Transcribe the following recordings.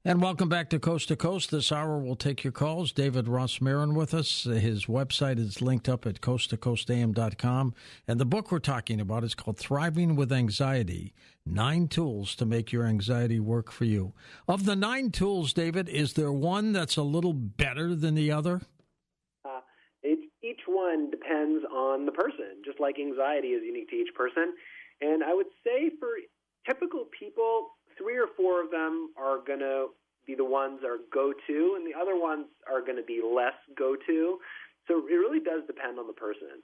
And welcome back to Coast to Coast. This hour we'll take your calls. David Rosmarin with us. His website is linked up at coasttocoastam.com. And the book we're talking about is called Thriving with Anxiety, 9 Tools to Make Your Anxiety Work for You. Of the 9 tools, David, is there one that's a little better than the other? Each one depends on the person, just like anxiety is unique to each person. And I would say for typical people, 3 or 4 of them are going to be the ones that are go-to, and the other ones are going to be less go-to. So it really does depend on the person.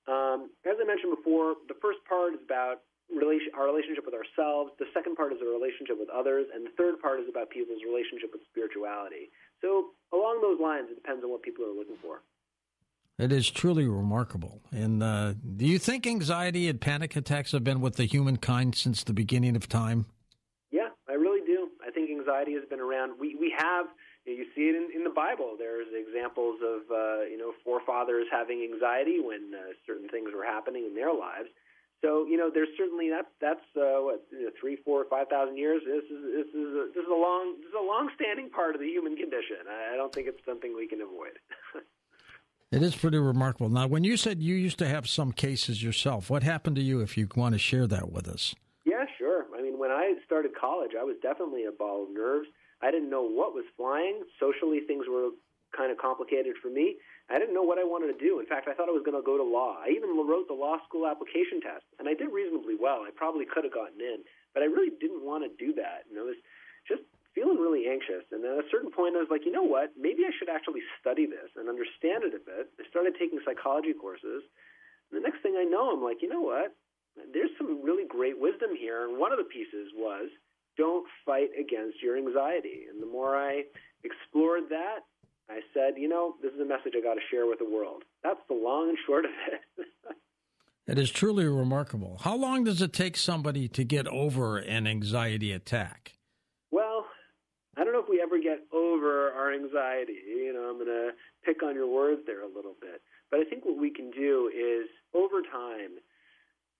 As I mentioned before, the first part is about our relationship with ourselves. The second part is our relationship with others. And the third part is about people's relationship with spirituality. So along those lines, it depends on what people are looking for. It is truly remarkable. And do you think anxiety and panic attacks have been with the humankind since the beginning of time? Yeah, I really do. I think anxiety has been around. We have, you see it in the Bible. There's examples of, forefathers having anxiety when certain things were happening in their lives. So, there's certainly that's 3, 4, 5,000 years. This is a long-standing part of the human condition. I don't think it's something we can avoid. It is pretty remarkable. Now, when you said you used to have some cases yourself, what happened to you, if you want to share that with us? Yeah, sure. I mean, when I started college, I was definitely a ball of nerves. I didn't know what was flying. Socially, things were kind of complicated for me. I didn't know what I wanted to do. In fact, I thought I was going to go to law. I even wrote the law school application test, and I did reasonably well. I probably could have gotten in, but I really didn't want to do that. I was just feeling really anxious. And at a certain point, I was like, you know what? Maybe I should actually study this and understand it a bit. I started taking psychology courses. And the next thing I know, I'm like, you know what? There's some really great wisdom here. And one of the pieces was, don't fight against your anxiety. And the more I explored that, I said, this is a message I got to share with the world. That's the long and short of it. It is truly remarkable. How long does it take somebody to get over an anxiety attack? Well, I don't know if we ever get over our anxiety. I'm going to pick on your words there a little bit. But I think what we can do is, over time,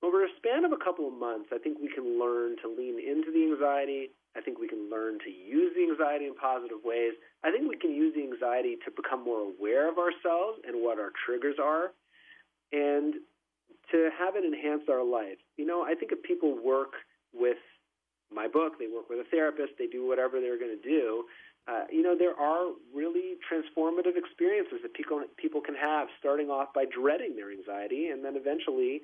over a span of a couple of months, I think we can learn to lean into the anxiety. I think we can learn to use the anxiety in positive ways. I think we can use the anxiety to become more aware of ourselves and what our triggers are, and to have it enhance our life. I think if people work with my book, they work with a therapist, they do whatever they're going to do, there are really transformative experiences that people can have, starting off by dreading their anxiety and then eventually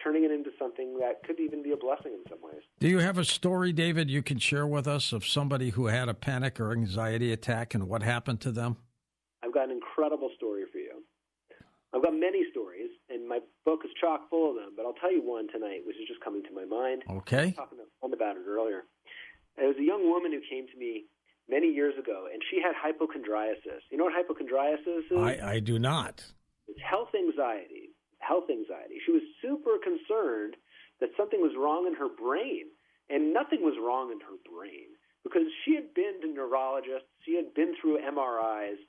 turning it into something that could even be a blessing in some ways. Do you have a story, David, you can share with us of somebody who had a panic or anxiety attack and what happened to them? I've got an incredible story for you. I've got many stories, and my book is chock full of them, but I'll tell you one tonight, which is just coming to my mind. Okay. I was talking to someone about it earlier. There was a young woman who came to me many years ago, and she had hypochondriasis. You know what hypochondriasis is? I do not. It's health anxiety. She was super concerned that something was wrong in her brain, and nothing was wrong in her brain, because she had been to neurologists, she had been through MRIs,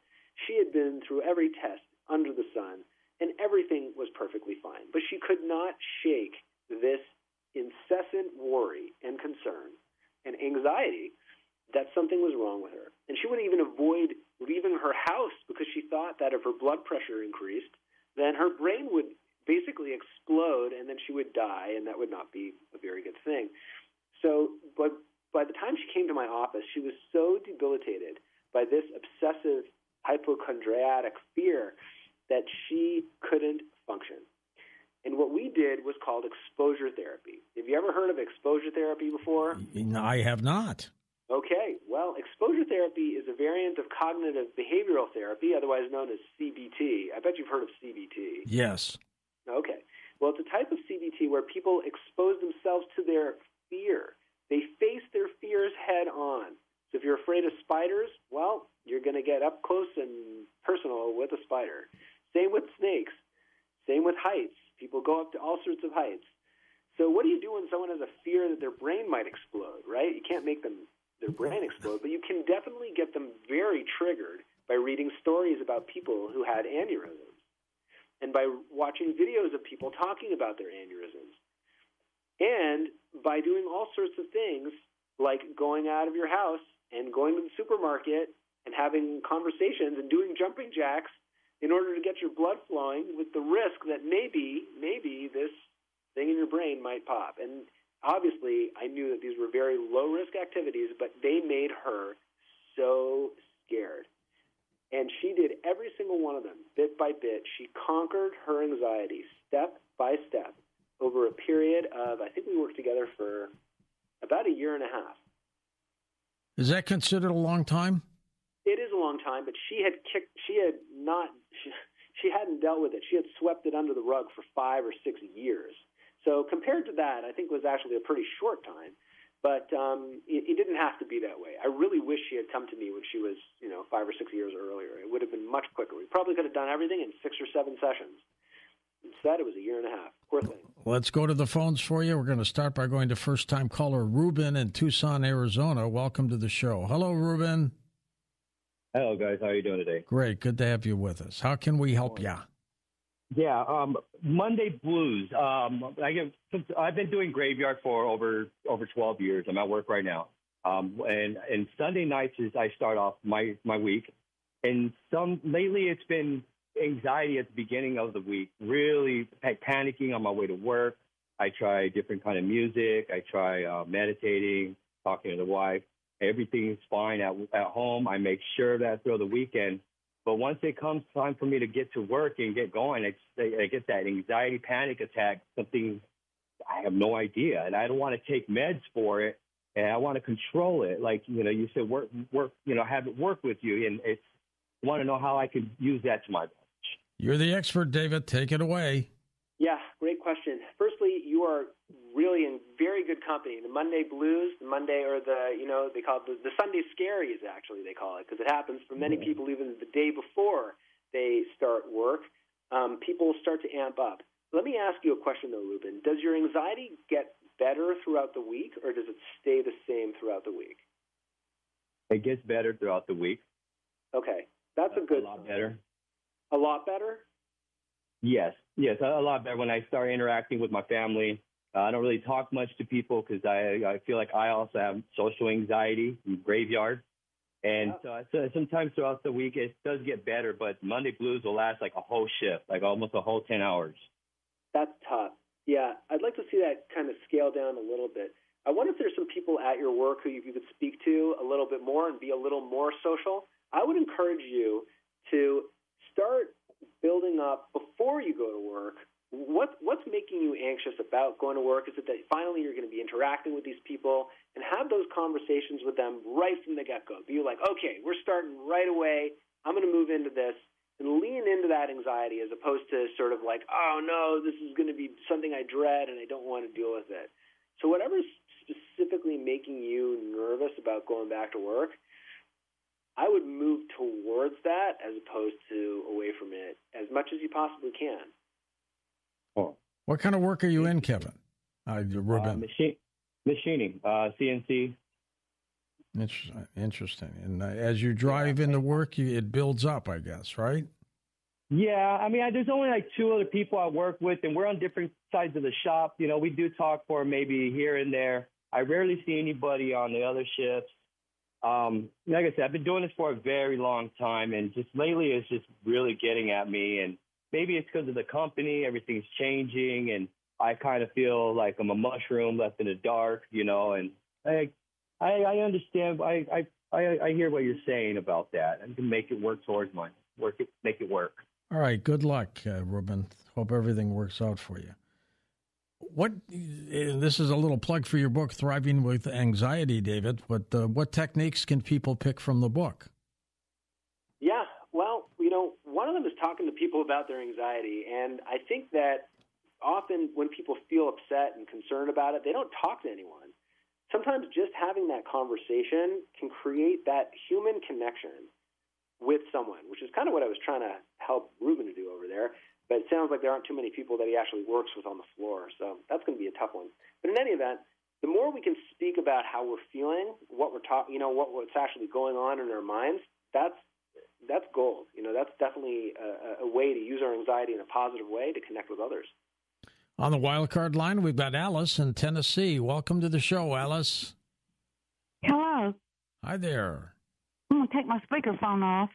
she had been through every test under the sun, and everything was perfectly fine. But she could not shake this incessant worry and concern and anxiety that something was wrong with her. And she would even avoid leaving her house because she thought that if her blood pressure increased, then her brain would basically explode and then she would die, and that would not be a very good thing. So, but by the time she came to my office, she was so debilitated by this obsessive hypochondriatic fear that she couldn't function. And what we did was called exposure therapy. Have you ever heard of exposure therapy before? I have not. Okay. Well, exposure therapy is a variant of cognitive behavioral therapy, otherwise known as CBT. I bet you've heard of CBT. Yes. Okay. Well, it's a type of CBT where people expose themselves to their fear. They face their fears head on. So if you're afraid of spiders, well, you're going to get up close and personal with a spider. Same with snakes. Same with heights. People go up to all sorts of heights. So what do you do when someone has a fear that their brain might explode, right? You can't make their brain explode, but you can definitely get them very triggered by reading stories about people who had aneurysms and by watching videos of people talking about their aneurysms and by doing all sorts of things like going out of your house and going to the supermarket and having conversations and doing jumping jacks in order to get your blood flowing, with the risk that maybe this thing in your brain might pop. And obviously, I knew that these were very low-risk activities, but they made her so scared. And she did every single one of them, bit by bit. She conquered her anxiety step by step over a period of, I think we worked together for about a year and a half. Is that considered a long time? It is a long time, but she hadn't dealt with it. She had swept it under the rug for 5 or 6 years. So compared to that, I think it was actually a pretty short time. But it didn't have to be that way. I really wish she had come to me when she was, 5 or 6 years earlier. It would have been much quicker. We probably could have done everything in 6 or 7 sessions. Instead, it was a year and a half. Poor thing. Let's go to the phones for you. We're going to start by going to first-time caller Ruben in Tucson, Arizona. Welcome to the show. Hello, Ruben. Hello, guys. How are you doing today? Great. Good to have you with us. How can we help you? Yeah, Monday blues. I've been doing graveyard for over 12 years. I'm at work right now. And Sunday nights is I start off my week. And lately it's been anxiety at the beginning of the week, really panicking on my way to work. I try different kind of music. I try meditating, talking to the wife. Everything's fine at home. I make sure that through the weekend. But once it comes time for me to get to work and get going, I get that anxiety panic attack, something I have no idea. And I don't want to take meds for it. And I want to control it. Like, you said, work, have it work with you. And I want to know how I can use that to my advantage. You're the expert, David. Take it away. Yeah, great question. Firstly, you are really in very good company. The Monday blues, the Monday, or they call it the Sunday scaries, actually, they call it, because it happens for many people even the day before they start work. People start to amp up. Let me ask you a question, though, Ruben. Does your anxiety get better throughout the week, or does it stay the same throughout the week? It gets better throughout the week. Okay, that's a good lot better. A lot better? Yes, a lot better. When I start interacting with my family, I don't really talk much to people because I feel like I also have social anxiety in graveyard. And so sometimes throughout the week it does get better, but Monday blues will last like a whole shift, like almost a whole 10 hours. That's tough. Yeah, I'd like to see that kind of scale down a little bit. I wonder if there's some people at your work who you could speak to a little bit more and be a little more social. I would encourage you to start building up before you go to work. What's making you anxious about going to work? Is it that finally you're going to be interacting with these people, and have those conversations with them right from the get-go? Be like, okay, we're starting right away. I'm going to move into this, and lean into that anxiety as opposed to sort of like, oh, no, this is going to be something I dread and I don't want to deal with it. So whatever's specifically making you nervous about going back to work, I would move towards that as opposed to away from it as much as you possibly can. Oh. What kind of work are you in, Kevin? Ruben? Machining, CNC. Interesting. And as you drive into work, it builds up, I guess, right? Yeah, I mean, there's only like 2 other people I work with, and we're on different sides of the shop. We do talk for maybe here and there. I rarely see anybody on the other shifts. Like I said, I've been doing this for a very long time, and just lately it's just really getting at me. And maybe it's because of the company, everything's changing, and I kind of feel like I'm a mushroom left in the dark, and I understand. I hear what you're saying about that. I can make it work towards make it work. All right. Good luck, Ruben. Hope everything works out for you. This is a little plug for your book, Thriving with Anxiety, David, but what techniques can people pick from the book? Yeah, well, one of them is talking to people about their anxiety, and I think that often when people feel upset and concerned about it, they don't talk to anyone. Sometimes just having that conversation can create that human connection with someone, which is kind of what I was trying to help Ruben to do over there. But it sounds like there aren't too many people that he actually works with on the floor, so that's going to be a tough one. But in any event, the more we can speak about how we're feeling, what we're talking, what's actually going on in our minds, that's gold. That's definitely a way to use our anxiety in a positive way to connect with others. On the wild card line, we've got Alice in Tennessee. Welcome to the show, Alice. Hi there. I'm going to take my speakerphone off.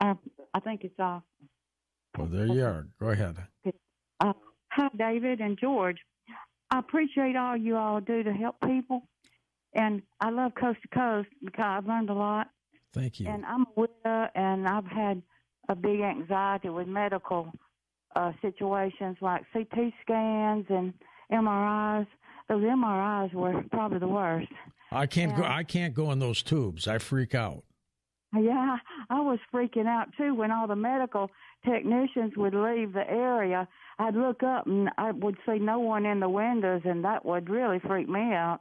I think it's off. Well, there you are. Go ahead. Hi, David and George. I appreciate all you all do to help people. And I love Coast to Coast because I've learned a lot. Thank you. And I'm a widow, and I've had a big anxiety with medical situations like CT scans and MRIs. Those MRIs were probably the worst. I can't go in those tubes. I freak out. Yeah, I was freaking out, too, when all the medical technicians would leave the area. I'd look up, and I would see no one in the windows, and that would really freak me out.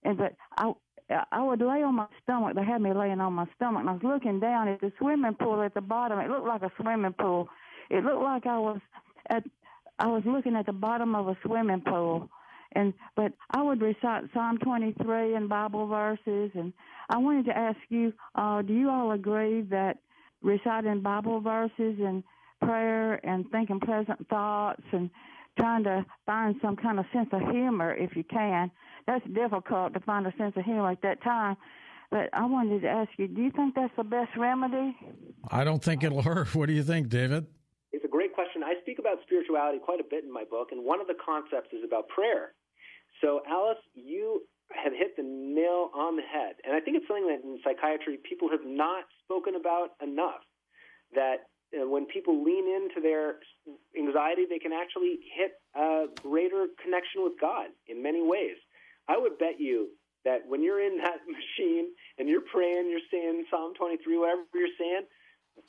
But I would lay on my stomach. They had me laying on my stomach, and I was looking down at the swimming pool at the bottom. It looked like a swimming pool. It looked like I was looking at the bottom of a swimming pool. But I would recite Psalm 23 and Bible verses, and I wanted to ask you, do you all agree that reciting Bible verses and prayer and thinking pleasant thoughts and trying to find some kind of sense of humor, if you can, that's difficult to find a sense of humor at that time. But I wanted to ask you, do you think that's the best remedy? I don't think it'll hurt. What do you think, David? It's a great question. I speak about spirituality quite a bit in my book, and one of the concepts is about prayer. So, Alice, you have hit the nail on the head. And I think it's something that in psychiatry people have not spoken about enough, that when people lean into their anxiety, they can actually hit a greater connection with God in many ways. I would bet you that when you're in that machine and you're praying, you're saying Psalm 23, whatever you're saying,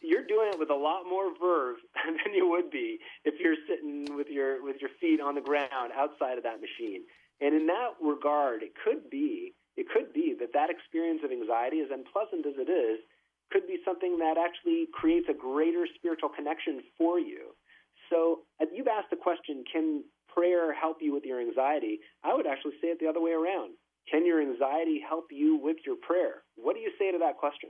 you're doing it with a lot more verve than you would be if you're sitting with your feet on the ground outside of that machine. And in that regard, it could be that experience of anxiety, as unpleasant as it is, could be something that actually creates a greater spiritual connection for you. So you've asked the question, can prayer help you with your anxiety? I would actually say it the other way around. Can your anxiety help you with your prayer? What do you say to that question?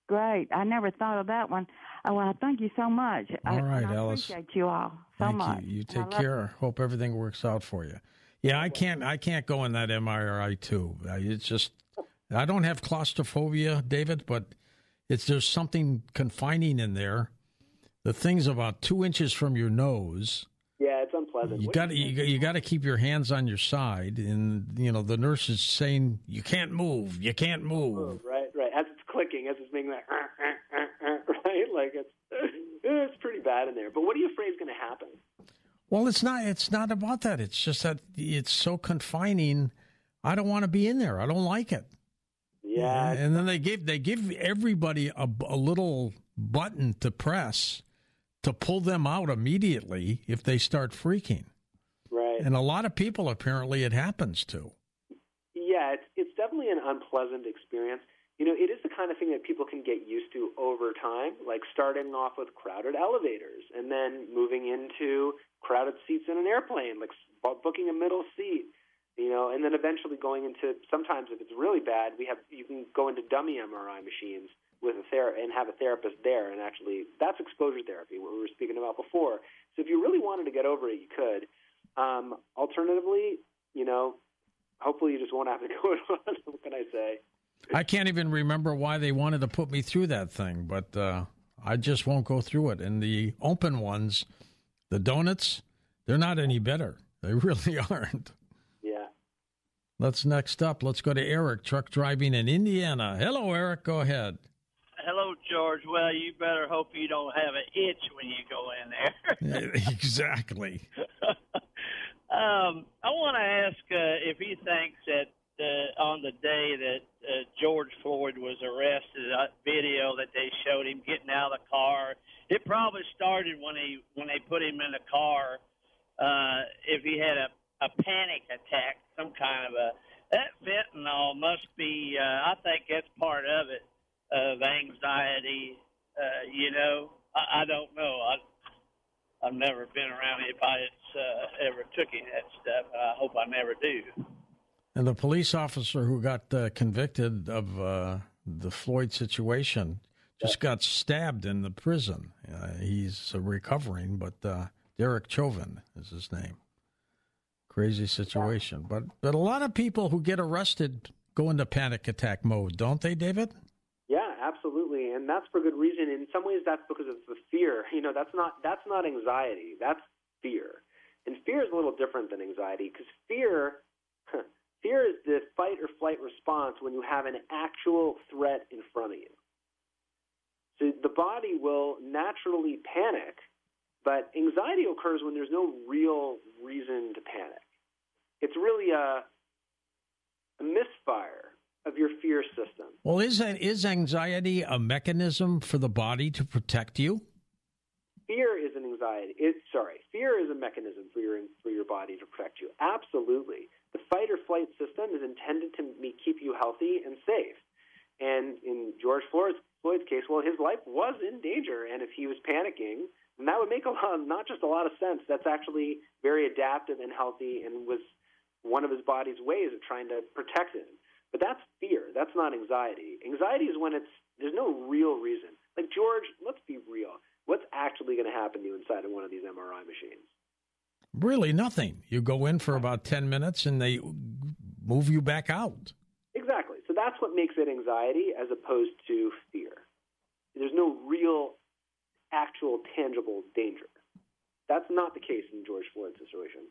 Great. I never thought of that one. Well, thank you so much. All right, I Alice. appreciate you all so much. Thank you. You take care. Hope everything works out for you. Yeah, I can't go in that MRI too. It's just, I don't have claustrophobia, David, but there's something confining in there. The thing's about 2 inches from your nose. Yeah, it's unpleasant. You got to keep your hands on your side, and the nurse is saying you can't move. Right. As it's clicking, as it's making that, right? Like it's pretty bad in there. But what are you afraid is going to happen? Well, it's not about that. It's just that it's so confining. I don't want to be in there. I don't like it. Yeah. And then they give everybody a little button to press to pull them out immediately if they start freaking. Right. And a lot of people, apparently, it happens to. Yeah, it's definitely an unpleasant experience. It is the kind of thing that people can get used to over time, like starting off with crowded elevators and then moving into crowded seats in an airplane, like booking a middle seat, and then eventually going into, sometimes if it's really bad, you can go into dummy MRI machines with and have a therapist there, and actually that's exposure therapy, what we were speaking about before. So if you really wanted to get over it, you could. Alternatively, hopefully you just won't have to go it on. What can I say? I can't even remember why they wanted to put me through that thing, but I just won't go through it. And the open ones, the donuts, they're not any better. They really aren't. Yeah. Next up, let's go to Eric, truck driving in Indiana. Hello, Eric. Go ahead. Hello, George. Well, you better hope you don't have an itch when you go in there. Exactly. I want to ask if he thinks that on the day that George Floyd was arrested, that video that they showed him getting out of the car, it probably started when they put him in the car. If he had a panic attack, some kind of that fentanyl must be. I think that's part of it, of anxiety. I don't know. I've never been around anybody that's ever took any of that stuff. I hope I never do. And the police officer who got convicted of the Floyd situation just got stabbed in the prison. He's recovering, but Derek Chauvin is his name. Crazy situation. But a lot of people who get arrested go into panic attack mode, don't they, David? Yeah, absolutely, and that's for good reason. In some ways, that's because of the fear. That's not anxiety. That's fear, and fear is a little different than anxiety because fear is the fight or flight response when you have an actual threat in front of you. So the body will naturally panic, but anxiety occurs when there's no real reason to panic. It's really a misfire of your fear system. Well, is anxiety a mechanism for the body to protect you? Fear is Fear is a mechanism for your body to protect you. Absolutely. The fight or flight system is intended to keep you healthy and safe. And in George Floyd's case, well, his life was in danger, and if he was panicking, then that would make not just a lot of sense. That's actually very adaptive and healthy, and was one of his body's ways of trying to protect him. But that's fear. That's not anxiety. Anxiety is when there's no real reason. Like, George, let's be real. What's actually going to happen to you inside of one of these MRI machines? Really nothing. You go in for about 10 minutes and they move you back out. Exactly. So that's what makes it anxiety as opposed to fear. There's no real, actual, tangible danger. That's not the case in George Floyd's situation.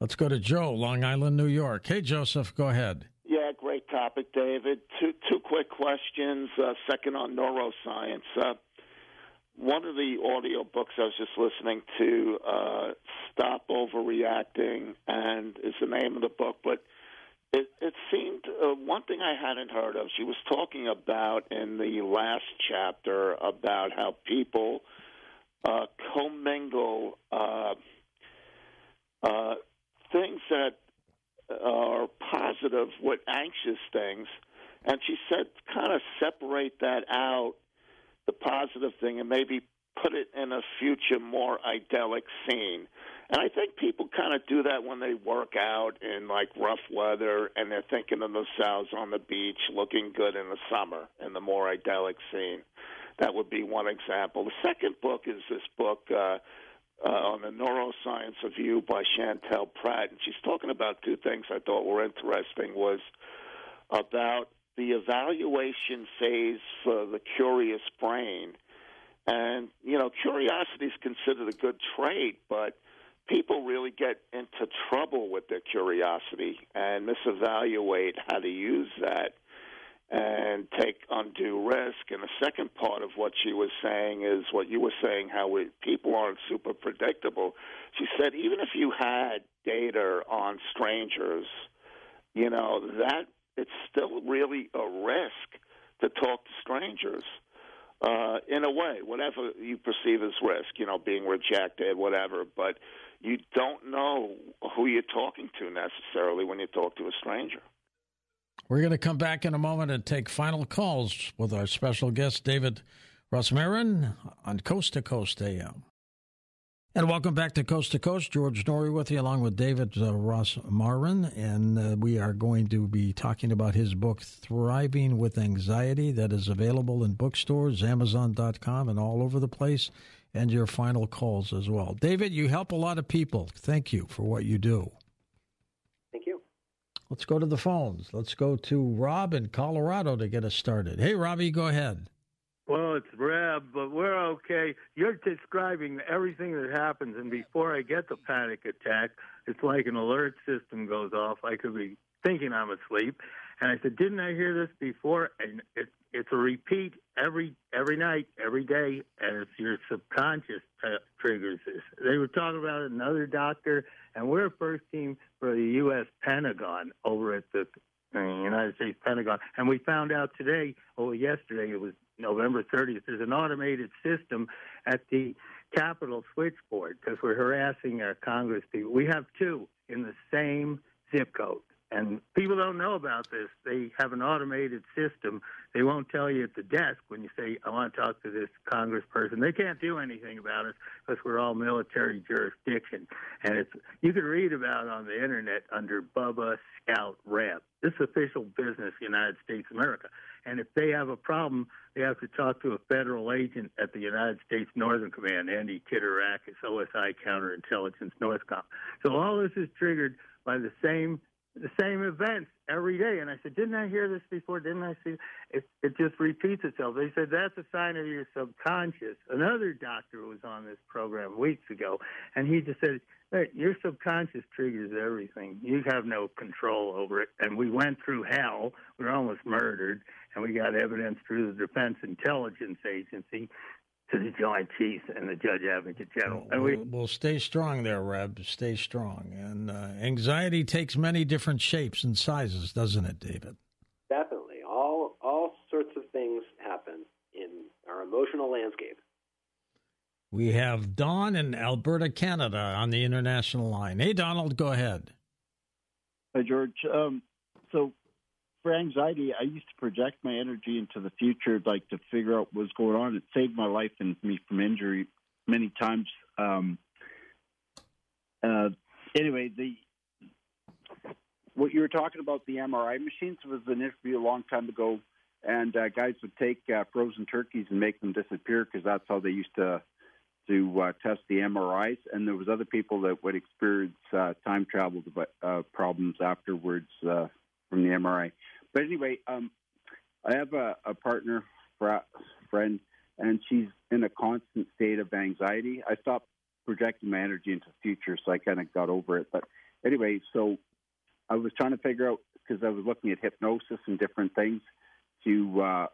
Let's go to Joe, Long Island, New York. Hey, Joseph, go ahead. Yeah, great topic, David. Two quick questions. Second on neuroscience. One of the audio books I was just listening to, Stop Overreacting, and is the name of the book, but it seemed one thing I hadn't heard of. She was talking about in the last chapter about how people commingle things that are positive with anxious things, and she said kind of separate that out, the positive thing, and maybe put it in a future more idyllic scene. And I think people kind of do that when they work out in like rough weather and they're thinking of themselves on the beach looking good in the summer in the more idyllic scene. That would be one example. The second book is this book on the neuroscience of you by Chantel Pratt. And she's talking about two things I thought were interesting, was about the evaluation phase for the curious brain. And, curiosity is considered a good trait, but people really get into trouble with their curiosity and misevaluate how to use that and take undue risk. And the second part of what she was saying is what you were saying, how people aren't super predictable. She said even if you had data on strangers, that it's still really a risk to talk to strangers. In a way, whatever you perceive as risk, being rejected, whatever, but you don't know who you're talking to necessarily when you talk to a stranger. We're going to come back in a moment and take final calls with our special guest, David Rosmarin, on Coast to Coast AM. And welcome back to Coast. George Norrie with you, along with David Rosmarin, and we are going to be talking about his book, Thriving with Anxiety, that is available in bookstores, Amazon.com, and all over the place, and your final calls as well. David, you help a lot of people. Thank you for what you do. Thank you. Let's go to the phones. Let's go to Rob in Colorado to get us started. Hey, Robbie, go ahead. Well, it's Reb, but we're okay. You're describing everything that happens, and before I get the panic attack, it's like an alert system goes off. I could be thinking I'm asleep, and I said, didn't I hear this before? And it's a repeat every night, every day, and it's your subconscious triggers this. They were talking about another doctor, and we're a first team for the U.S. Pentagon over at the United States Pentagon, and we found out yesterday, it was November 30th, there's an automated system at the Capitol switchboard because we're harassing our Congress people. We have two in the same zip code, and people don't know about this. They have an automated system. They won't tell you at the desk when you say, I want to talk to this congressperson. They can't do anything about it because we're all military jurisdiction. And you can read about it on the Internet under Bubba Scout Rep. This is official business, United States of America. And if they have a problem, they have to talk to a federal agent at the United States Northern Command, Andy Kitterakis, OSI Counterintelligence, Northcom. So all this is triggered by the same the same events every day. And I said, didn't I hear this before? Didn't I see it? It just repeats itself. They said, that's a sign of your subconscious. Another doctor was on this program weeks ago, and he just said, hey, your subconscious triggers everything. You have no control over it. And we went through hell. We were almost murdered, and we got evidence through the Defense Intelligence Agency to the Joint Chiefs and the Judge Advocate General. And we'll stay strong there, Reb. Stay strong. And anxiety takes many different shapes and sizes, doesn't it, David? Definitely. All sorts of things happen in our emotional landscape. We have Don in Alberta, Canada, on the international line. Hey, Donald, go ahead. Hi, George. So for anxiety, I used to project my energy into the future, like to figure out what's going on. It saved my life and me from injury many times. Anyway, what you were talking about, the MRI machines, was an interview a long time ago, and guys would take frozen turkeys and make them disappear because that's how they used to test the MRIs. And there was other people that would experience time travel problems afterwards from the MRI. But anyway, I have a partner, friend, and she's in a constant state of anxiety. I stopped projecting my energy into the future, so I kind of got over it. But anyway, so I was trying to figure out, because I was looking at hypnosis and different things to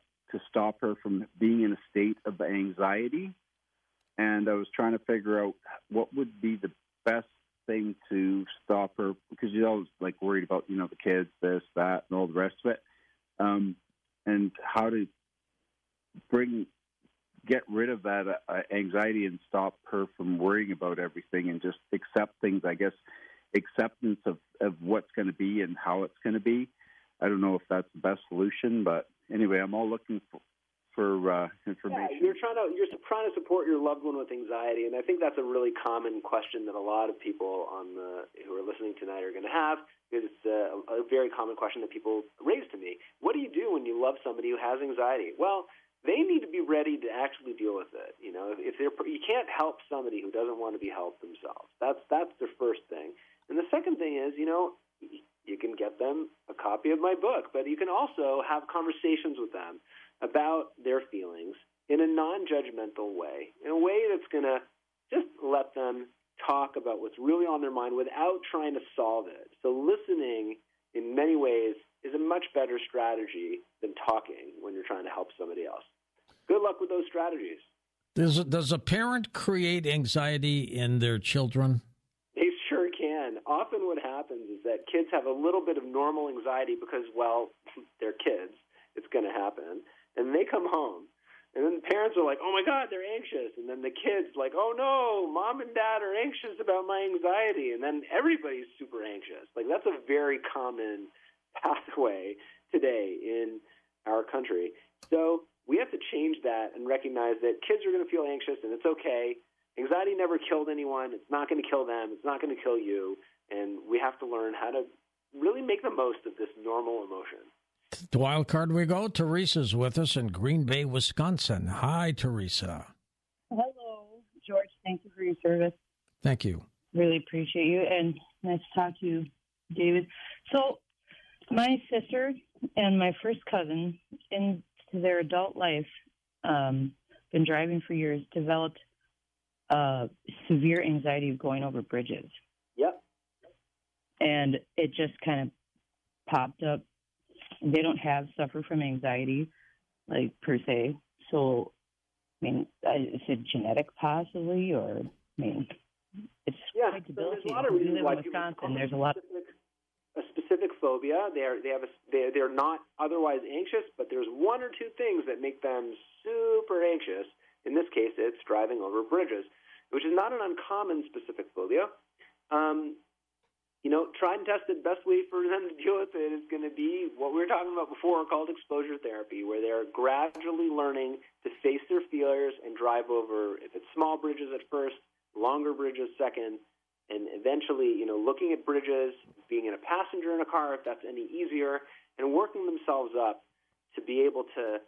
stop her from being in a state of anxiety. And I was trying to figure out what would be the best thing to stop her, because you're always like worried about, the kids, this, that, and all the rest of it, and how to get rid of that anxiety and stop her from worrying about everything and just accept things. I guess acceptance of what's going to be and how it's going to be. I don't know if that's the best solution, but anyway, I'm all looking for information. Yeah, you're trying to support your loved one with anxiety, and I think that's a really common question that a lot of people who are listening tonight are going to have, because it's a very common question that people raise to me. What do you do when you love somebody who has anxiety? Well, they need to be ready to actually deal with it. You can't help somebody who doesn't want to be helped themselves. That's their first thing. And the second thing is, you can get them a copy of my book, but you can also have conversations with them about their feelings in a non-judgmental way, in a way that's going to just let them talk about what's really on their mind without trying to solve it. So listening, in many ways, is a much better strategy than talking when you're trying to help somebody else. Good luck with those strategies. Does a parent create anxiety in their children? They sure can. Often what happens is that kids have a little bit of normal anxiety because, well, they're kids. It's going to happen. And they come home, and then the parents are like, oh, my God, they're anxious. And then the kids like, oh, no, Mom and Dad are anxious about my anxiety. And then everybody's super anxious. Like, that's a very common pathway today in our country. So we have to change that and recognize that kids are going to feel anxious, and it's okay. Anxiety never killed anyone. It's not going to kill them. It's not going to kill you. And we have to learn how to really make the most of this normal emotion. The wild card we go. Teresa's with us in Green Bay, Wisconsin. Hi, Teresa. Hello, George. Thank you for your service. Thank you. Really appreciate you, and nice to talk to you, David. So my sister and my first cousin, into their adult life, been driving for years, developed severe anxiety of going over bridges. Yep. And it just kind of popped up. They don't suffer from anxiety, like, per se. So, is it genetic possibly, or, it's quite debilitating. There's a lot of reasons why Wisconsin, there's a lot. A specific phobia. They're not otherwise anxious, but there's one or two things that make them super anxious. In this case, it's driving over bridges, which is not an uncommon specific phobia. Tried and tested, best way for them to deal with it is going to be what we were talking about before, called exposure therapy, where they're gradually learning to face their fears and drive over, if it's small bridges at first, longer bridges second, and eventually, looking at bridges, being in a passenger in a car, if that's any easier, and working themselves up to be able to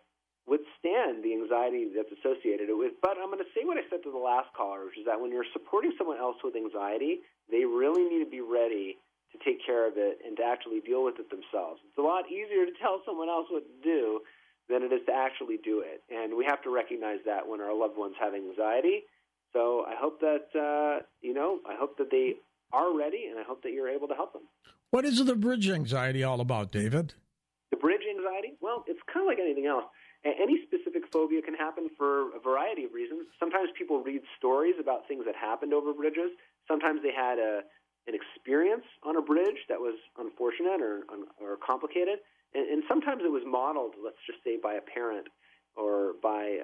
withstand the anxiety that's associated with. But I'm going to say what I said to the last caller, which is that when you're supporting someone else with anxiety, they really need to be ready to take care of it and to actually deal with it themselves. It's a lot easier to tell someone else what to do than it is to actually do it. And we have to recognize that when our loved ones have anxiety. So I hope that, I hope that they are ready, and I hope that you're able to help them. What is the bridge anxiety all about, David? The bridge anxiety? Well, it's kind of like anything else. Any specific phobia can happen for a variety of reasons. Sometimes people read stories about things that happened over bridges. Sometimes they had an experience on a bridge that was unfortunate or complicated. And sometimes it was modeled, let's just say, by a parent or by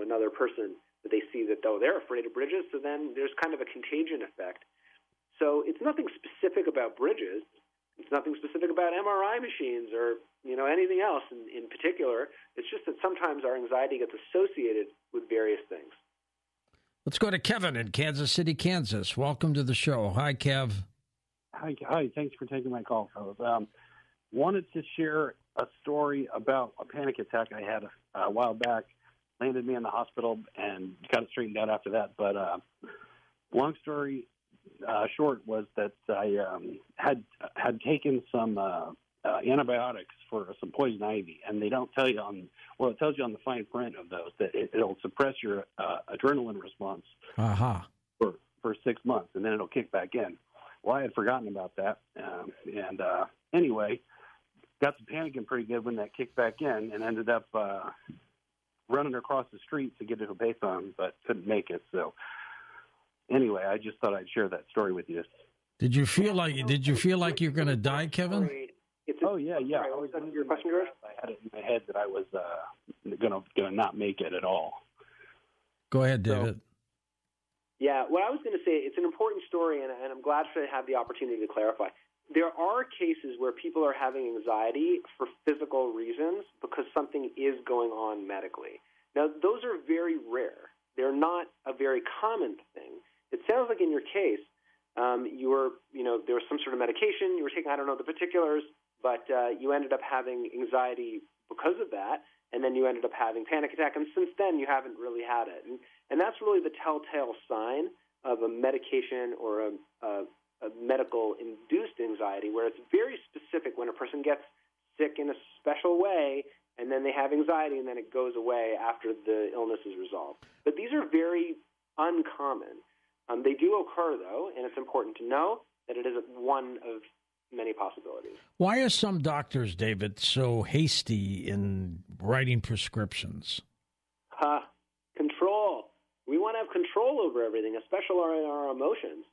another person that they see that, they're afraid of bridges, so then there's kind of a contagion effect. So it's nothing specific about bridges. It's nothing specific about MRI machines or anything else in particular. It's just that sometimes our anxiety gets associated with various things. Let's go to Kevin in Kansas City, Kansas. Welcome to the show. Hi, Kev. Hi. Thanks for taking my call, fellas. Wanted to share a story about a panic attack I had a while back. Landed me in the hospital and got it straightened out after that. But long story short was that I had taken some antibiotics for some poison ivy, and they don't tell you it tells you on the fine print of those that it'll suppress your adrenaline response for 6 months, and then it'll kick back in. Well, I had forgotten about that, and anyway, got to panicking pretty good when that kicked back in, and ended up running across the street to get to a payphone, but couldn't make it. So anyway, I just thought I'd share that story with you. Did you feel like you're going to die, Kevin? Yeah. Was that your question, George? I had it in my head that I was going to not make it at all. Go ahead, David. Yeah, what I was going to say, it's an important story, and I'm glad to have the opportunity to clarify. There are cases where people are having anxiety for physical reasons because something is going on medically. Now, those are very rare. They're not a very common thing. It sounds like in your case, there was some sort of medication you were taking, I don't know the particulars, but you ended up having anxiety because of that, and then you ended up having panic attack, and since then you haven't really had it. And that's really the telltale sign of a medication or a medical-induced anxiety, where it's very specific when a person gets sick in a special way, and then they have anxiety, and then it goes away after the illness is resolved. But these are very uncommon. They do occur, though, and it's important to know that it is one of many possibilities. Why are some doctors, David, so hasty in writing prescriptions? Control. We want to have control over everything, especially our emotions.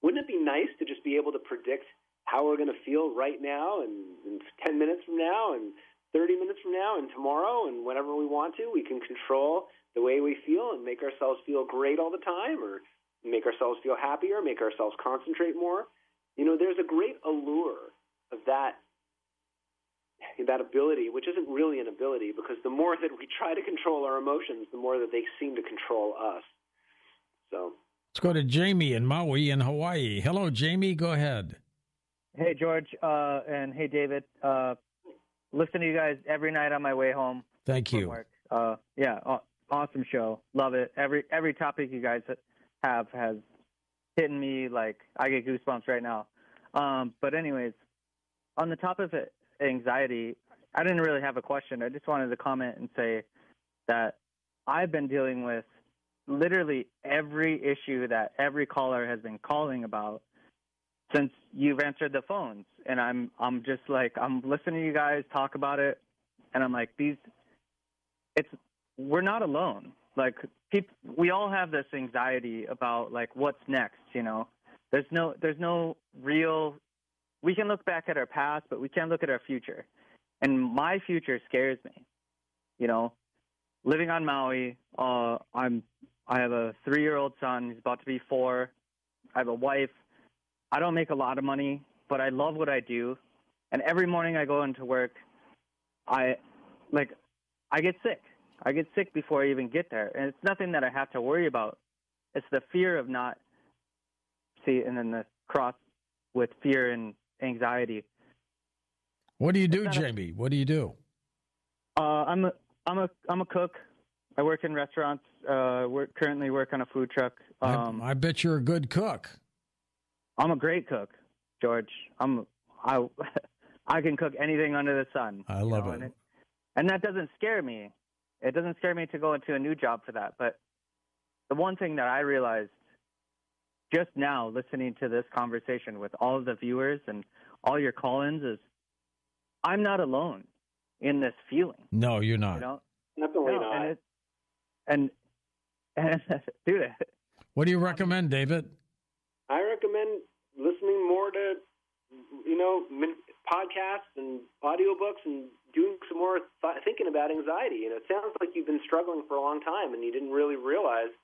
Wouldn't it be nice to just be able to predict how we're going to feel right now and 10 minutes from now and 30 minutes from now and tomorrow and whenever we want to? We can control the way we feel and make ourselves feel great all the time, or make ourselves feel happier, make ourselves concentrate more. There's a great allure of that ability, which isn't really an ability, because the more that we try to control our emotions, the more that they seem to control us. So let's go to Jamie in Maui in Hawaii. Hello, Jamie. Go ahead. Hey, George, and hey, David. Listen to you guys every night on my way home. Thank you. Work. Awesome show. Love it. Every topic you guys have has hit me like I get goosebumps right now. But anyways, on the topic of anxiety, I didn't really have a question. I just wanted to comment and say that I've been dealing with literally every issue that every caller has been calling about since you've answered the phones. And I'm just like, I'm listening to you guys talk about it, and I'm like, we're not alone. Like, we all have this anxiety about like what's next, There's no real. We can look back at our past, but we can't look at our future. And my future scares me. Living on Maui, I have a 3-year-old son. He's about to be 4. I have a wife. I don't make a lot of money, but I love what I do. And every morning I go into work, I get sick. I get sick before I even get there. And it's nothing that I have to worry about. It's the fear of not and then the cross with fear and anxiety. What do you do, Jamie? What do you do? I'm a cook. I work in restaurants. Currently work on a food truck. I bet you're a good cook. I'm a great cook. George. I can cook anything under the sun. I love it. And that doesn't scare me. It doesn't scare me to go into a new job for that. But the one thing that I realized just now, listening to this conversation with all of the viewers and all your call-ins, is I'm not alone in this feeling. No, you're not. You know? Definitely not. And dude. What do you recommend, David? I recommend listening more to, podcasts and audiobooks and doing some more thinking about anxiety. And it sounds like you've been struggling for a long time and you didn't really realize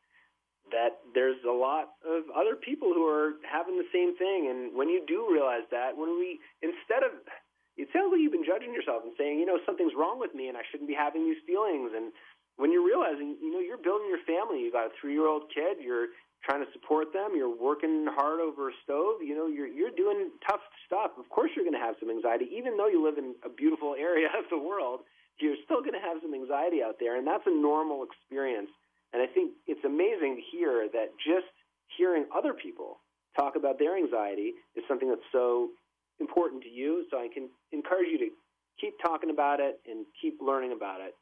that there's a lot of other people who are having the same thing. And when you do realize that, it sounds like you've been judging yourself and saying, something's wrong with me and I shouldn't be having these feelings. And when you're realizing, you're building your family, you've got a 3-year-old kid, you're trying to support them, you're working hard over a stove, you're doing tough stuff. Of course you're going to have some anxiety. Even though you live in a beautiful area of the world, you're still going to have some anxiety out there, and that's a normal experience. And I think it's amazing to hear that just hearing other people talk about their anxiety is something that's so important to you. So I can encourage you to keep talking about it and keep learning about it.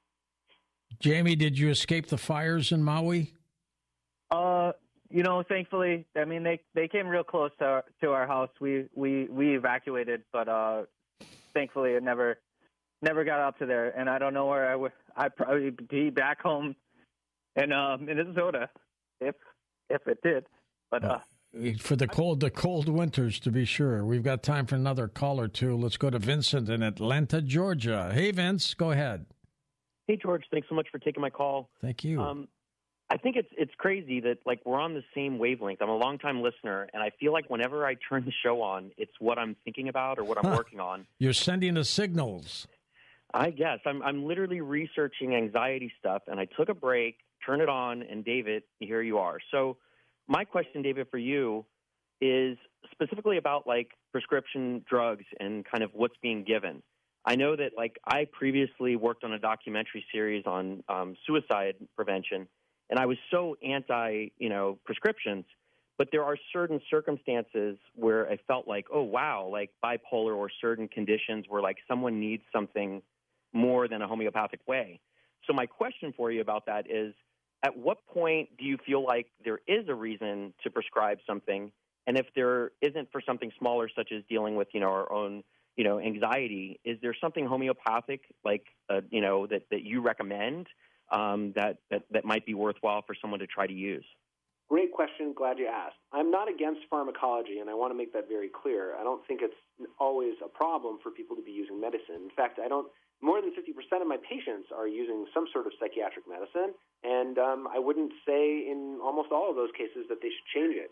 Jamie, did you escape the fires in Maui? Thankfully, I mean, they came real close to our house. We evacuated, but thankfully it never got up to there. And I don't know where I'd probably be back home in Minnesota if it did. But for the cold winters, to be sure. We've got time for another call or two. Let's go to Vincent in Atlanta, Georgia. Hey, Vince, go ahead. Hey, George, thanks so much for taking my call. Thank you. I think it's crazy that, we're on the same wavelength. I'm a longtime listener, and I feel like whenever I turn the show on, it's what I'm thinking about or what I'm working on. You're sending us signals. I guess. I'm literally researching anxiety stuff, and I took a break, turned it on, and David, here you are. So my question, David, for you is specifically about, prescription drugs and kind of what's being given. I know that, I previously worked on a documentary series on suicide prevention, and I was so anti, prescriptions, but there are certain circumstances where I felt like, oh, wow, bipolar or certain conditions where, someone needs something more than a homeopathic way. So my question for you about that is, at what point do you feel like there is a reason to prescribe something? And if there isn't for something smaller, such as dealing with, our own, anxiety, is there something homeopathic, that you recommend that might be worthwhile for someone to try to use? Great question. Glad you asked. I'm not against pharmacology, and I want to make that very clear. I don't think it's always a problem for people to be using medicine. In fact, more than 50% of my patients are using some sort of psychiatric medicine, and I wouldn't say in almost all of those cases that they should change it.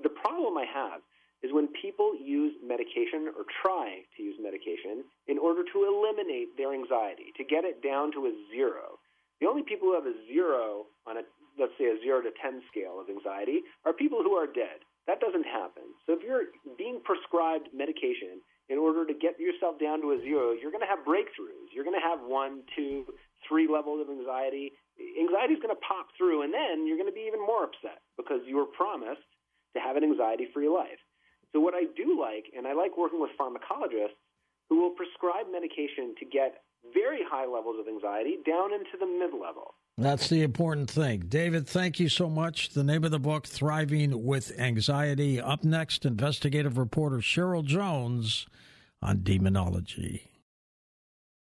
The problem I have is when people use medication or try to use medication in order to eliminate their anxiety, to get it down to a 0. The only people who have a 0 on let's say a 0 to 10 scale of anxiety are people who are dead. That doesn't happen. So if you're being prescribed medication in order to get yourself down to a 0, you're going to have breakthroughs. You're going to have 1, 2, 3 levels of anxiety. Anxiety is going to pop through, and then you're going to be even more upset because you were promised to have an anxiety-free life. So what I do like, and I like working with pharmacologists who will prescribe medication to get very high levels of anxiety down into the mid-level. That's the important thing. David, thank you so much. The name of the book, Thriving with Anxiety. Up next, investigative reporter Cheryl Jones on demonology.